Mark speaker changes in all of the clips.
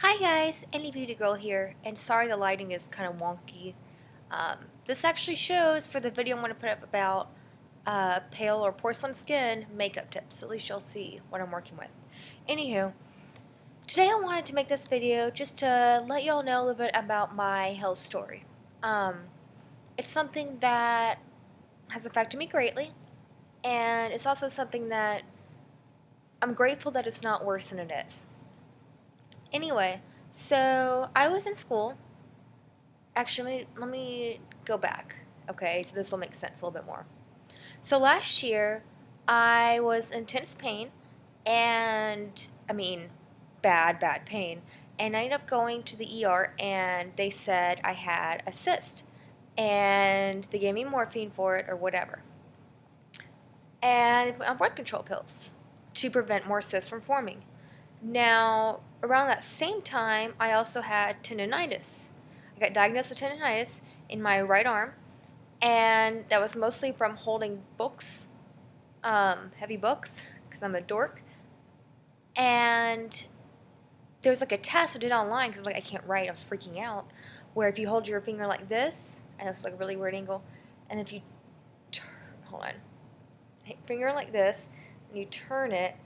Speaker 1: Hi guys, Indie Beauty Girl here, and sorry the lighting is kind of wonky. This actually shows for the video I'm going to put up about pale or porcelain skin makeup tips. At least you'll see what I'm working with. Anywho, today I wanted to make this video just to let y'all know a little bit about my health story. It's something that has affected me greatly, and it's also something that I'm grateful that it's not worse than it is. Anyway, so I was in school. Actually, let me go back. Okay, so this will make sense a little bit more. So last year, I was in intense pain, and bad pain. And I ended up going to the ER, and they said I had a cyst, and they gave me morphine for it or whatever. And they put me on birth control pills to prevent more cysts from forming. Now, around that same time, I also had tendonitis. I got diagnosed with tendonitis in my right arm, and that was mostly from holding books, heavy books, because I'm a dork. And there was like a test I did online because I was like, I can't write. I was freaking out. Where if you hold your finger like this, and it's like a really weird angle, and if you hold on, finger like this, and you turn it,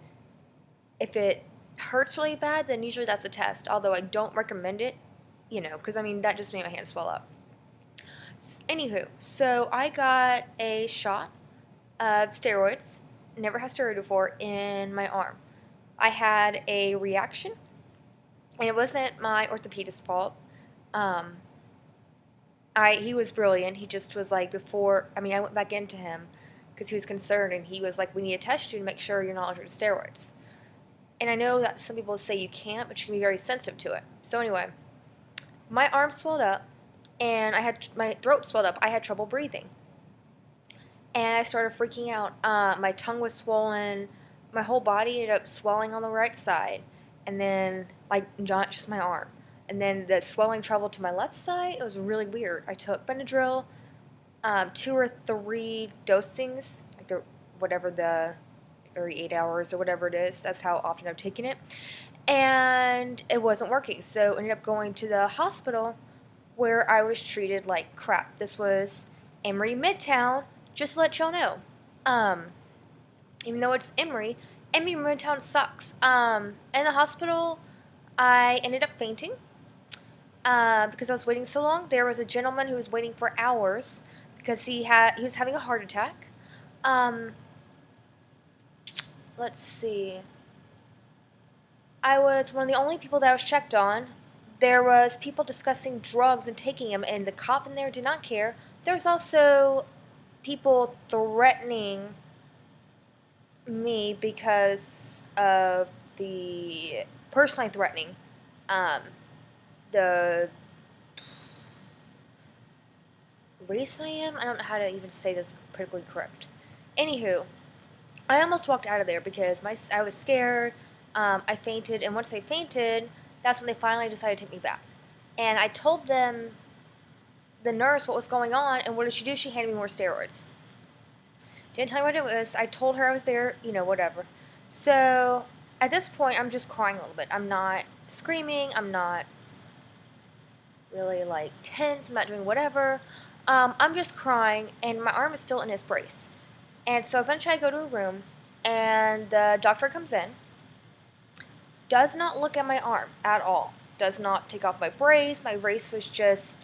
Speaker 1: if it hurts really bad, then usually that's a test. Although I don't recommend it, because that just made my hand swell up. Anywho, so I got a shot of steroids, never had steroid before, in my arm. I had a reaction, and it wasn't my orthopedist's fault. He was brilliant. He just was like, I went back into him because he was concerned, and he was like, we need to test you to make sure you're not allergic to steroids. And I know that some people say you can't, but you can be very sensitive to it. So anyway, my arm swelled up, and my throat swelled up. I had trouble breathing. And I started freaking out. My tongue was swollen. My whole body ended up swelling on the right side. And then, not just my arm. And then the swelling traveled to my left side. It was really weird. I took Benadryl, 2 or 3 dosings, every 8 hours or whatever it is. That's how often I've taken it. And it wasn't working. So I ended up going to the hospital where I was treated like crap. This was Emory Midtown, just to let y'all know. Even though it's Emory Midtown sucks. In the hospital, I ended up fainting because I was waiting so long. There was a gentleman who was waiting for hours because he was having a heart attack. Let's see. I was one of the only people that was checked on. There was people discussing drugs and taking them, and the cop in there did not care. There was also people threatening me because of the personally threatening the race I am. I don't know how to even say this politically correct. Anywho, I almost walked out of there because I was scared. I fainted, and once I fainted, that's when they finally decided to take me back. And I told them, the nurse, what was going on, and what did she do? She handed me more steroids. Didn't tell me what it was. I told her I was there, whatever. So at this point, I'm just crying a little bit. I'm not screaming. I'm not really tense. I'm not doing whatever. I'm just crying, and my arm is still in its brace. And so eventually I go to a room, and the doctor comes in, does not look at my arm at all, does not take off my brace. My brace was just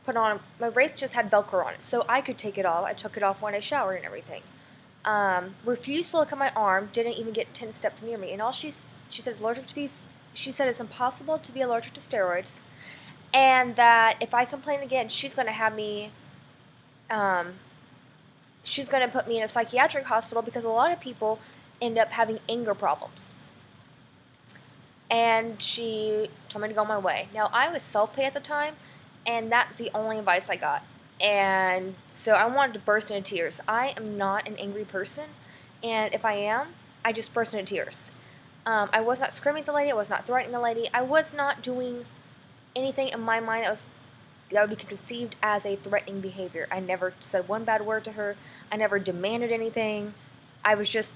Speaker 1: put on, my brace just had Velcro on it, so I could take it off. I took it off when I showered and everything. Refused to look at my arm, didn't even get 10 steps near me, and all she said is she said it's impossible to be allergic to steroids, and that if I complain again, she's going to have me, she's going to put me in a psychiatric hospital because a lot of people end up having anger problems. And she told me to go my way. Now, I was self-pay at the time, and that's the only advice I got. And so I wanted to burst into tears. I am not an angry person, and if I am, I just burst into tears. I was not screaming at the lady. I was not threatening the lady. I was not doing anything in my mind that would be conceived as a threatening behavior. I never said one bad word to her. I never demanded anything. I was just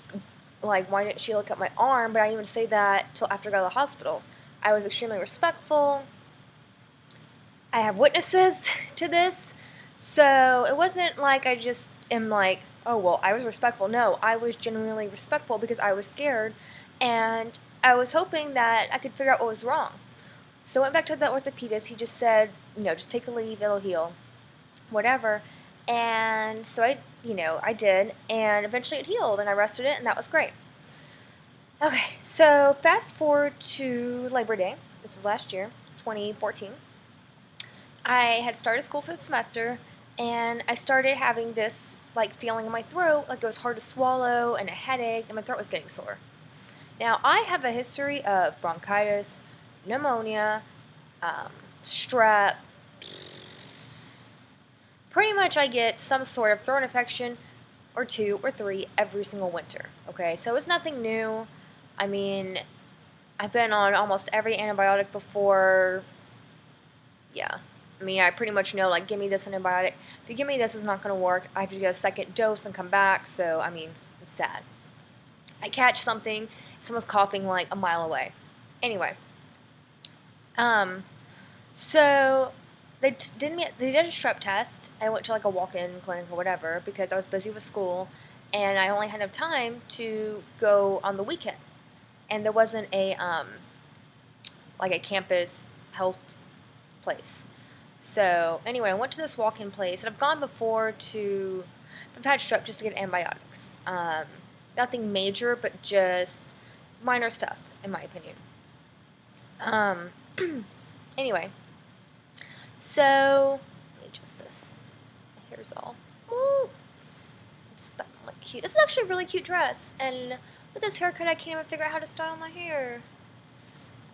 Speaker 1: like, why didn't she look at my arm? But I didn't even say that till after I got to the hospital. I was extremely respectful. I have witnesses to this. So it wasn't like I just am like, oh, well, I was respectful. No, I was genuinely respectful because I was scared and I was hoping that I could figure out what was wrong. So I went back to the orthopedist. He just said, just take a leave, it'll heal, whatever. And so I did, and eventually it healed, and I rested it, and that was great. Okay, so fast forward to Labor Day. This was last year, 2014. I had started school for the semester, and I started having this feeling in my throat, like it was hard to swallow, and a headache, and my throat was getting sore. Now, I have a history of bronchitis, pneumonia, strep. Pretty much I get some sort of throat infection or 2 or 3 every single winter, okay? So it's nothing new. I mean, I've been on almost every antibiotic before. Yeah. I mean, I pretty much know, give me this antibiotic. If you give me this, it's not going to work. I have to get a second dose and come back. So, I mean, it's sad. I catch something, someone's coughing a mile away. Anyway. So they did a strep test. I went to a walk-in clinic or whatever because I was busy with school and I only had enough time to go on the weekend. And there wasn't a campus health place. So anyway, I went to this walk-in place, and I've gone before to, I've had strep just to get antibiotics. Nothing major, but just minor stuff, in my opinion. Anyway, so let me adjust this. My hair's all, woo! It's cute. This is actually a really cute dress, and with this haircut, I can't even figure out how to style my hair.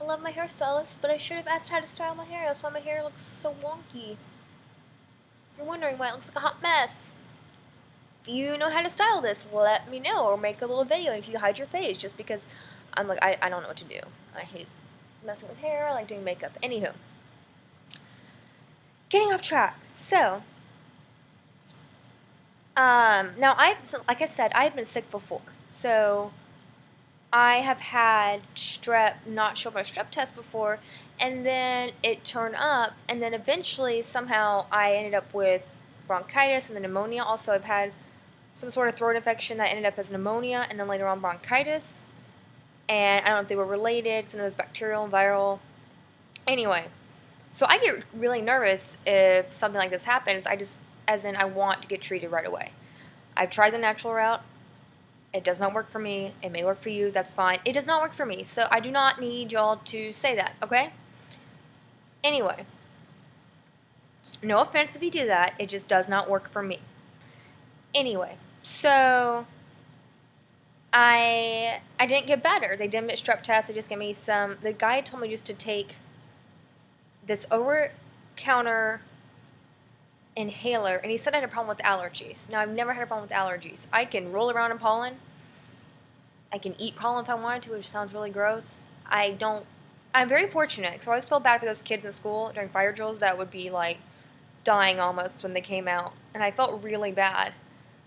Speaker 1: I love my hairstylist, but I should have asked how to style my hair. That's why my hair looks so wonky. If you're wondering why it looks like a hot mess, if you know how to style this, let me know, or make a little video if you hide your face, just because I'm I don't know what to do. I hate messing with hair. I like doing makeup. Anywho, getting off track. So, now like I said, I've been sick before. So, I have had strep not show up on a strep test before, and then it turned up, and then eventually somehow I ended up with bronchitis and then pneumonia. Also, I've had some sort of throat infection that ended up as pneumonia, and then later on bronchitis. And I don't know if they were related, some of those bacterial and viral. Anyway, so I get really nervous if something like this happens. I want to get treated right away. I've tried the natural route. It does not work for me. It may work for you. That's fine. It does not work for me. So I do not need y'all to say that, okay? Anyway. No offense if you do that. It just does not work for me. Anyway. So I didn't get better. They did a strep test. They just gave me some. The guy told me just to take this over-counter inhaler, and he said I had a problem with allergies. Now, I've never had a problem with allergies. I can roll around in pollen. I can eat pollen if I wanted to, which sounds really gross. I'm very fortunate, because I always feel bad for those kids in school during fire drills that would be, dying almost when they came out. And I felt really bad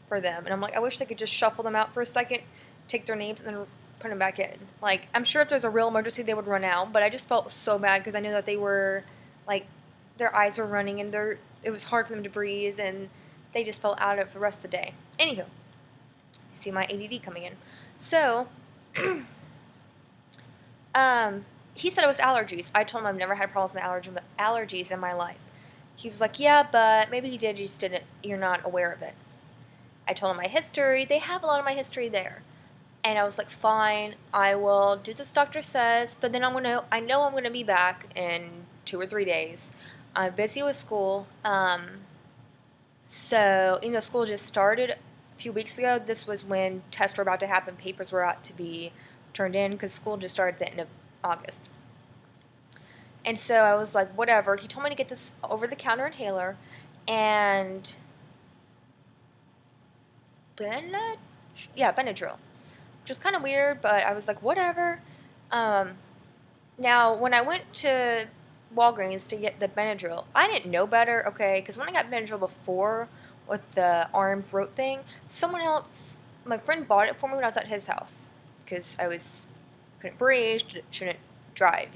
Speaker 1: for them. And I'm I wish they could just shuffle them out for a second, take their names, and then put them back in. I'm sure if there's a real emergency, they would run out. But I just felt so bad, because I knew that they were, their eyes were running, and it was hard for them to breathe, and they just fell out of it for the rest of the day. Anywho, you see my ADD coming in. So, he said it was allergies. I told him I've never had problems with allergies in my life. He was like, yeah, but maybe you did, you just didn't, you're not aware of it. I told him my history. They have a lot of my history there. And I was like, fine, I will do this doctor says, but then I know I'm going to be back in 2 or 3 days. I'm busy with school. So, school just started a few weeks ago. This was when tests were about to happen, papers were about to be turned in, because school just started at the end of August. And so I was like, whatever. He told me to get this over-the-counter inhaler, and Benadryl. Which is kind of weird, but I was like, whatever. Now, when I went to Walgreens to get the Benadryl, I didn't know better, okay? Because when I got Benadryl before with the arm throat thing, someone else, my friend bought it for me when I was at his house. Because couldn't breathe, shouldn't drive,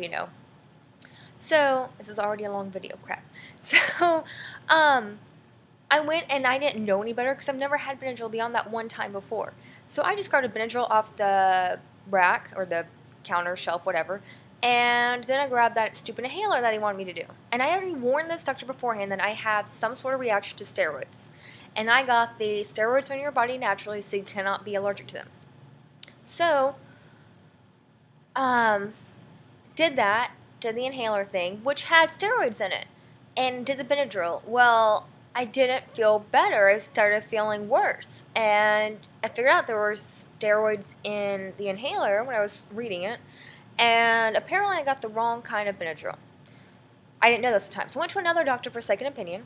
Speaker 1: So, this is already a long video, crap. So, I went and I didn't know any better because I've never had Benadryl beyond that one time before. So I just grabbed a Benadryl off the rack or the counter shelf, whatever, and then I grabbed that stupid inhaler that he wanted me to do. And I already warned this doctor beforehand that I have some sort of reaction to steroids. And I got the steroids on your body naturally, so you cannot be allergic to them. So, did the inhaler thing, which had steroids in it, and did the Benadryl. Well, I didn't feel better. I started feeling worse. And I figured out there were steroids in the inhaler when I was reading it. And apparently I got the wrong kind of Benadryl. I didn't know this at the time. So I went to another doctor for a second opinion.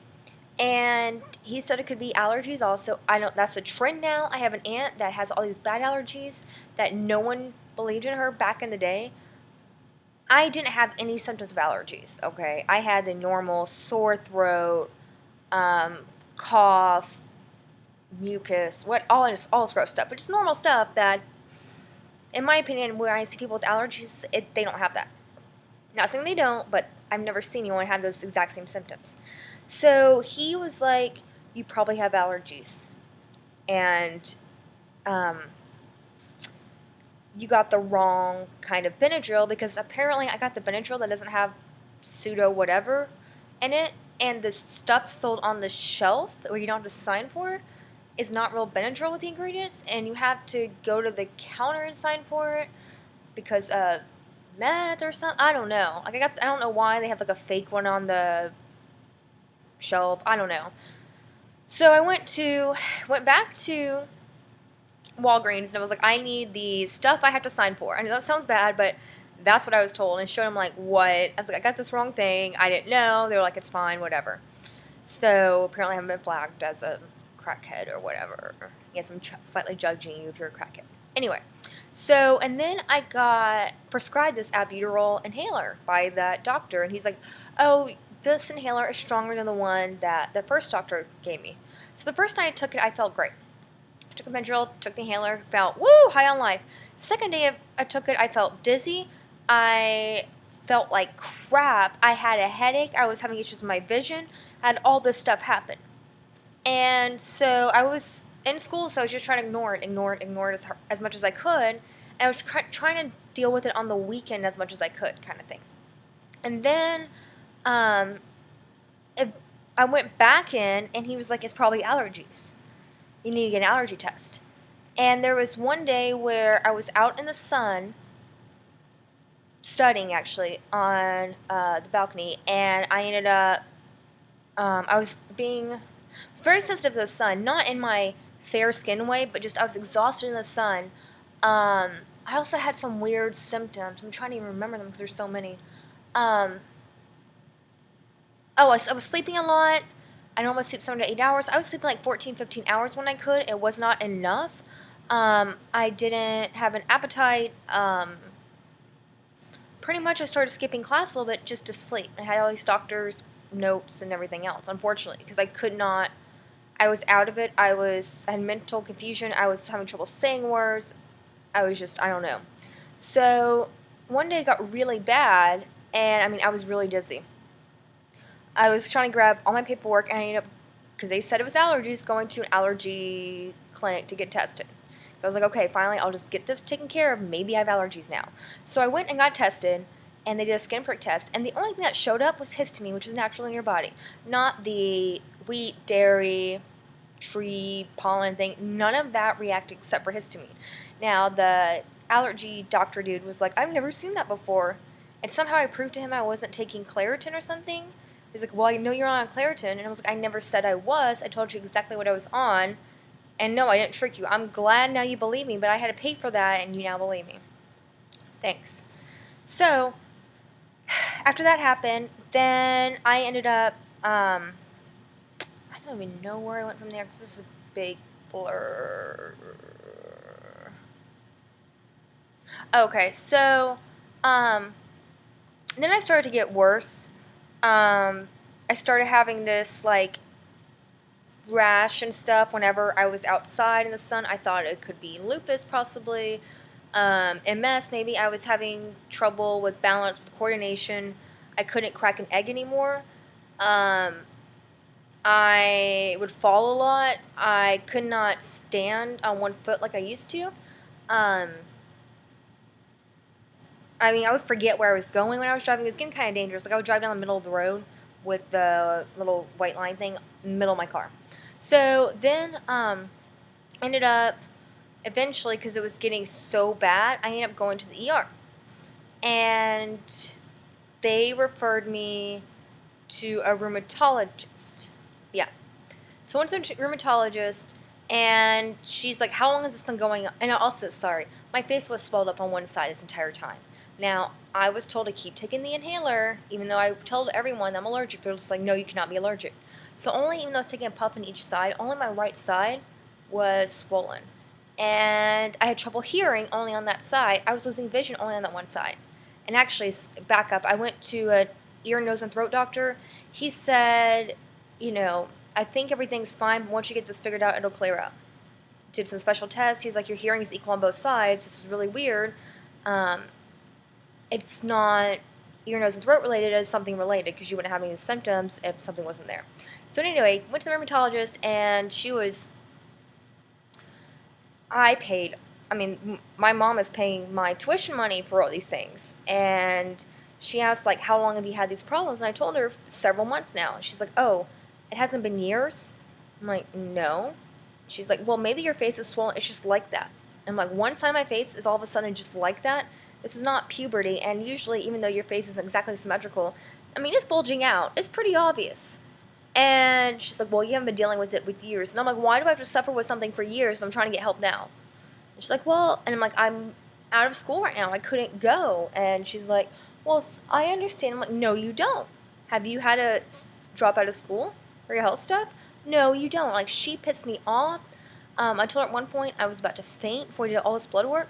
Speaker 1: And he said it could be allergies also. I know that's a trend now. I have an aunt that has all these bad allergies that no one believed in her back in the day. I didn't have any symptoms of allergies, okay? I had the normal sore throat, cough, mucus, all this gross stuff, but just normal stuff that, in my opinion, when I see people with allergies, they don't have that. Not saying they don't, but I've never seen anyone have those exact same symptoms. So he was like, you probably have allergies, and you got the wrong kind of Benadryl, because apparently I got the Benadryl that doesn't have pseudo whatever in it, and the stuff sold on the shelf where you don't have to sign for is not real Benadryl with the ingredients, and you have to go to the counter and sign for it because of meth or something. I don't know. Like I don't know why they have like a fake one on the shelf. I don't know. So I went back to Walgreens, and I was like, I need the stuff I have to sign for. I know that sounds bad, but that's what I was told. And showed them like, what? I was like, I got this wrong thing. I didn't know. They were like, it's fine, whatever. So apparently I haven't been flagged as a crackhead or whatever. Yes, I'm slightly judging you if you're a crackhead. Anyway, so, and then I got prescribed this albuterol inhaler by that doctor, and he's like, oh, this inhaler is stronger than the one that the first doctor gave me. So the first night I took it, I felt great. I took a Benadryl, took the inhaler, felt, woo, high on life. Second day I took it, I felt dizzy. I felt like crap. I had a headache. I was having issues with my vision. I had all this stuff happen. And so I was in school, so I was just trying to ignore it as much as I could. And I was trying to deal with it on the weekend as much as I could, kind of thing. And then I went back in, and he was like, it's probably allergies. You need to get an allergy test. And there was one day where I was out in the sun, studying actually, on the balcony, and I ended up, I was very sensitive to the sun, not in my fair skin way, but just I was exhausted in the sun. I also had some weird symptoms. I'm trying to even remember them because there's so many. I was sleeping a lot. I normally sleep 7 to 8 hours. I was sleeping like 14, 15 hours when I could. It was not enough. I didn't have an appetite. Pretty much I started skipping class a little bit just to sleep. I had all these doctor's notes and everything else, unfortunately, because I could not. I was out of it. I had mental confusion. I was having trouble saying words. I was just, I don't know. So one day it got really bad, and I was really dizzy. I was trying to grab all my paperwork, and I ended up, because they said it was allergies, going to an allergy clinic to get tested. So I was like, okay, finally, I'll just get this taken care of. Maybe I have allergies now. So I went and got tested, and they did a skin prick test, and the only thing that showed up was histamine, which is natural in your body, not the wheat, dairy, tree, pollen thing. None of that reacted except for histamine. Now, the allergy doctor dude was like, I've never seen that before. And somehow I proved to him I wasn't taking Claritin or something. He's like, well, I know you're on Claritin. And I was like, I never said I was. I told you exactly what I was on. And no, I didn't trick you. I'm glad now you believe me, but I had to pay for that, and you now believe me. Thanks. So, after that happened, then I ended up, I don't even know where I went from there, because this is a big blur. Okay, so, then I started to get worse. I started having this, like, rash and stuff whenever I was outside in the sun. I thought it could be lupus, possibly. MS, maybe. I was having trouble with balance, with coordination. I couldn't crack an egg anymore. I would fall a lot. I could not stand on one foot like I used to. I mean, I would forget where I was going when I was driving. It was getting kind of dangerous. Like, I would drive down the middle of the road with the little white line thing in the middle of my car. So then, ended up, eventually, because it was getting so bad, I ended up going to the ER. And they referred me to a rheumatologist. Yeah. So I went to a rheumatologist, and she's like, how long has this been going on? And also, sorry, my face was swelled up on one side this entire time. Now, I was told to keep taking the inhaler, even though I told everyone I'm allergic. They're just like, no, you cannot be allergic. So only, even though I was taking a puff on each side, only my right side was swollen. And I had trouble hearing only on that side. I was losing vision only on that one side. And actually, back up, I went to a ear, nose, and throat doctor. He said, you know, I think everything's fine, but once you get this figured out, it'll clear up. Did some special tests. He's like, your hearing is equal on both sides. This is really weird. It's not ear, nose, and throat related. It's something related, because you wouldn't have any symptoms if something wasn't there. So anyway, went to the rheumatologist, and I mean, my mom is paying my tuition money for all these things. And she asked, like, how long have you had these problems? And I told her several months now. And she's like, oh, it hasn't been years? I'm like, no. She's like, well, maybe your face is swollen. It's just like that. And I'm like, one side of my face is all of a sudden just like that. This is not puberty. And usually, even though your face isn't exactly symmetrical, I mean, it's bulging out. It's pretty obvious. And she's like, well, you haven't been dealing with it with years. And I'm like, why do I have to suffer with something for years if I'm trying to get help now? And she's like, well, and I'm like, I'm out of school right now. I couldn't go. And she's like, well, I understand. I'm like, no, you don't. Have you had to drop out of school for your health stuff? No, you don't. Like, she pissed me off. I told her at one point I was about to faint before I did all this blood work.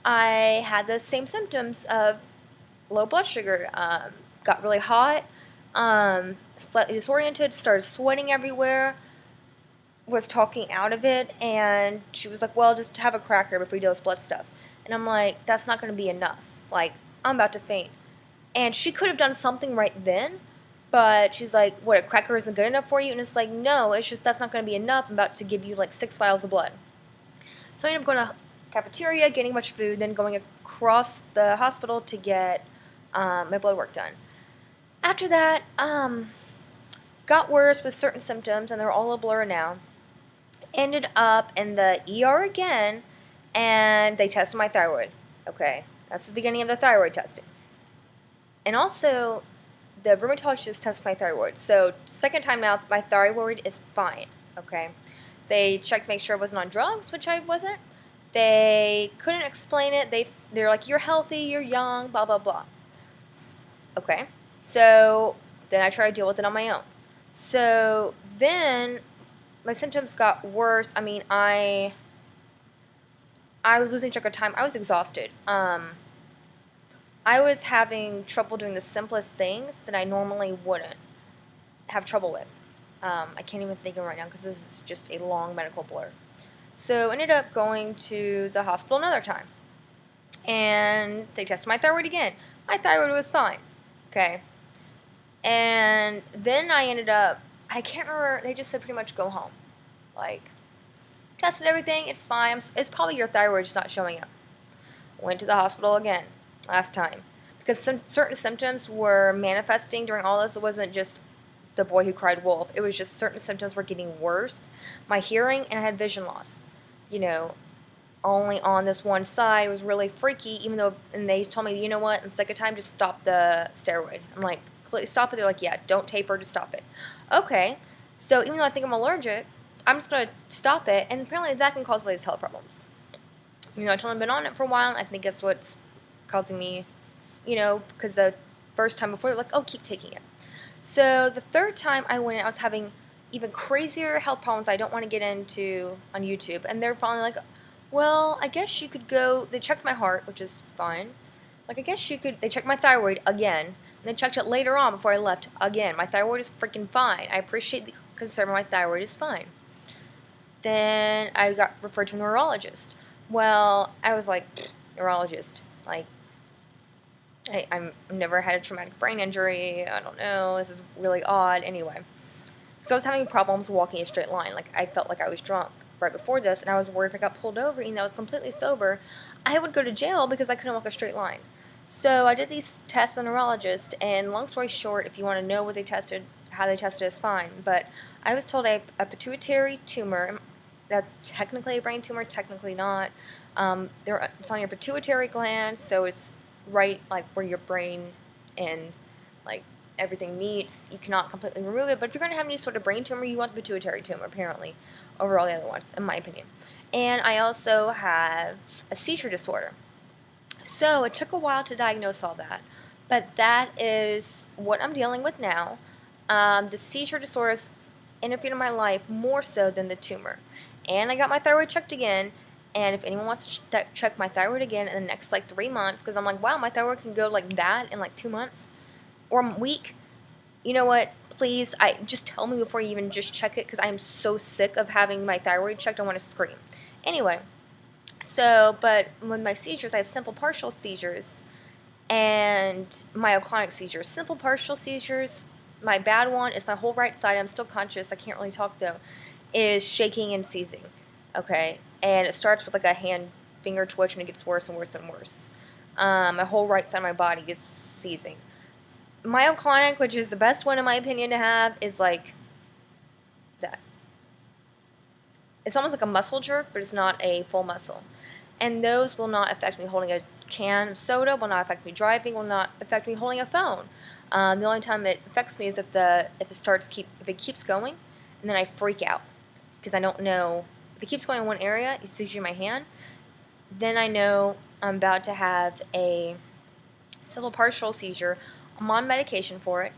Speaker 1: I had the same symptoms of low blood sugar. Got really hot, slightly disoriented, started sweating everywhere, was talking out of it, and she was like, well, just have a cracker before you do this blood stuff. And I'm like, that's not going to be enough. Like, I'm about to faint. And she could have done something right then, but she's like, what, a cracker isn't good enough for you? And it's like, no, it's just that's not going to be enough. I'm about to give you like 6 vials of blood. So I ended up going to cafeteria, getting a bunch of food, then going across the hospital to get my blood work done. After that, got worse with certain symptoms, and they're all a blur now. Ended up in the ER again, and they tested my thyroid. Okay, that's the beginning of the thyroid testing. And also, the rheumatologist tested my thyroid. So, second time now, my thyroid is fine. Okay, they checked to make sure I wasn't on drugs, which I wasn't. They couldn't explain it. They're like, you're healthy, you're young, blah, blah, blah. Okay, so then I tried to deal with it on my own. So then my symptoms got worse. I mean, I was losing track of time. I was exhausted. I was having trouble doing the simplest things that I normally wouldn't have trouble with. I can't even think of it right now because this is just a long medical blur. So I ended up going to the hospital another time. And they tested my thyroid again. My thyroid was fine. Okay. And then I ended up, I can't remember, they just said pretty much go home. Like, tested everything, it's fine. It's probably your thyroid just not showing up. Went to the hospital again, last time. Because some certain symptoms were manifesting during all this. It wasn't just the boy who cried wolf. It was just certain symptoms were getting worse. My hearing, and I had vision loss. You know, only on this one side. It was really freaky, even though, and they told me, you know what, in the second time, just stop the steroid. I'm like, completely stop it. They're like, yeah, don't taper, just stop it. Okay, so even though I think I'm allergic, I'm just going to stop it, and apparently that can cause all these health problems. You know, I told them I've been on it for a while, and I think that's what's causing me, you know, because the first time before, they're like, oh, keep taking it. So the third time I went, I was having even crazier health problems I don't want to get into on YouTube, and they're finally like, well, I guess you could go, they checked my heart, which is fine. Like, I guess you could, they checked my thyroid again, and they checked it later on before I left again. My thyroid is freaking fine. I appreciate the concern, my thyroid is fine. Then I got referred to a neurologist. Well, I was like, neurologist, like, I've never had a traumatic brain injury. I don't know. This is really odd. Anyway, so I was having problems walking a straight line. Like, I felt like I was drunk right before this, and I was worried if I got pulled over, even though I was completely sober, I would go to jail because I couldn't walk a straight line. So I did these tests on a neurologist, and long story short, if you want to know what they tested, how they tested is fine. But I was told I have a pituitary tumor. That's technically a brain tumor, technically not. It's on your pituitary gland, so it's right like where your brain and like everything meets. You cannot completely remove it, but if you're going to have any sort of brain tumor, you want the pituitary tumor, apparently, over all the other ones, in my opinion. And I also have a seizure disorder. So it took a while to diagnose all that, but that is what I'm dealing with now. The seizure disorder has interfered in my life more so than the tumor. And I got my thyroid checked again, and if anyone wants to check my thyroid again in the next like 3 months, because I'm like, wow, my thyroid can go like that in like 2 months or a week, you know what, please, just tell me before you even just check it, because I'm so sick of having my thyroid checked, I want to scream. Anyway, so, but with my seizures, I have simple partial seizures and myoclonic seizures. Simple partial seizures, my bad one is my whole right side, I'm still conscious, I can't really talk though, is shaking and seizing, okay? And it starts with like a finger twitch, and it gets worse and worse and worse. My whole right side of my body is seizing. Myoclonic, which is the best one in my opinion to have, is like that. It's almost like a muscle jerk, but it's not a full muscle. And those will not affect me holding a can of soda, will not affect me driving, will not affect me holding a phone. The only time it affects me is if it keeps going, and then I freak out because I don't know if it keeps going in one area. It's usually my hand. Then I know I'm about to have a simple partial seizure. I'm on medication for it.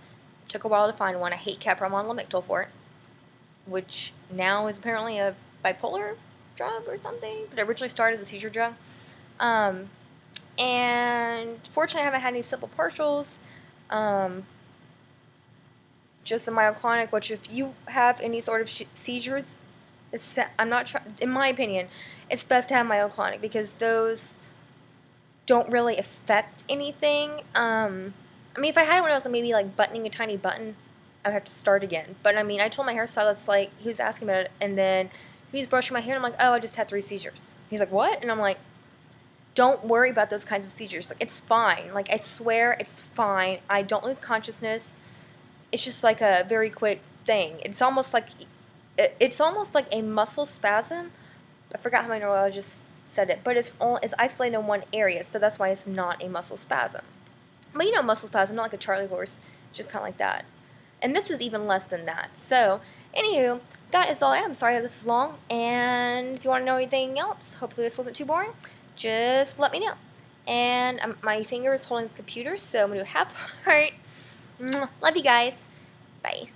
Speaker 1: It took a while to find one. I hate Keppra. I'm on Lamictal for it, which now is apparently a bipolar drug or something, but it originally started as a seizure drug. And fortunately, I haven't had any simple partials. Just a myoclonic, which if you have any sort of seizures, in my opinion, it's best to have myoclonic because those don't really affect anything. I mean, if I had one else, maybe like buttoning a tiny button, I would have to start again. But I mean, I told my hairstylist, like, he was asking about it, and then he was brushing my hair, and I'm like, oh, I just had 3 seizures. He's like, what? And I'm like, don't worry about those kinds of seizures. Like, it's fine. Like, I swear it's fine. I don't lose consciousness. It's just like a very quick thing. It's almost like a muscle spasm. I forgot how my neurologist said it, but it's isolated in one area, so that's why it's not a muscle spasm. But you know, muscle spasm, not like a Charlie horse, just kind of like that. And this is even less than that. So, anywho, that is all I have. I'm sorry this is long, and if you want to know anything else, hopefully this wasn't too boring, just let me know. And my finger is holding the computer, so I'm going to do half heart. Love you guys. Bye.